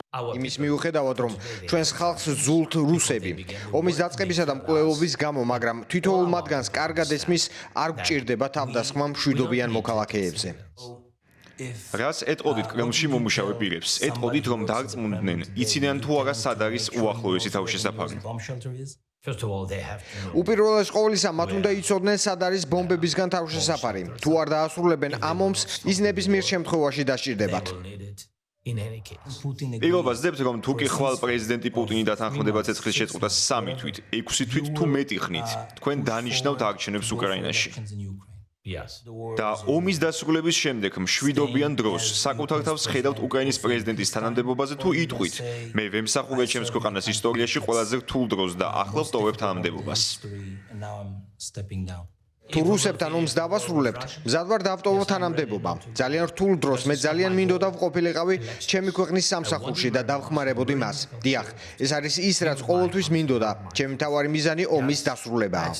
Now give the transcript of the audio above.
იმის მიუხედავად, რომ ჩვენს ხალხს ზულთ რუსები. ომის დაწყებისა და მკვლელობის გამო, მაგრამ თითოეულ მათგანს კარგად ესმის არ გვჭირდება თავდასხმა მშვიდობიან მოქალაქეებზე. რას ეტყოდით კრემლში მომუშავე პირებს? ეტყოდით, რომ დარწმუნდნენ, იციან თუ არა სად არის უახლოესი თავშესაფარი. უპირველეს ყოვლისა, მათ უნდა იცოდნენ, სად არის ბომბებისგან თავშესაფარი. თუ არ დაასრულებენ ამ ომს, ის ნებისმიერ შემთხვევაში დასჭირდებათ. პირობას დებთ, რომ თუ კი ხვალ პრეზიდენტი პუტინი დათანხმდება ცეცხლის შეწყვეტას 3 თვით, 6 თვით თუ მეტი ხნით, თქვენ დანიშნავთ არჩევნებს უკრაინაში. და ომის დასრულების შემდეგ მშვიდობიან დროს საკუთარ თავს ხედავთ უკრაინის პრეზიდენტის თანამდებობაზე თუ იტყვით, მე ვემსახურე ჩემს ქვეყანას ისტორიაში ყველაზე რთულ დროს და ახლა ვტოვებ თანამდებობას. თუ რუსებთან ომს დავასრულებთ, მზად ვარ დავტოვო თანამდებობა. ძალიან რთულ დროს მე ძალიან მინდოდა ვყოფილიყავი ჩემი ქვეყნის სამსახურში და დავხმარებოდი მას. დიახ, ეს არის ის, რაც ყოველთვის მინდოდა. ჩემი მთავარი მიზანი ომის დასრულებაა.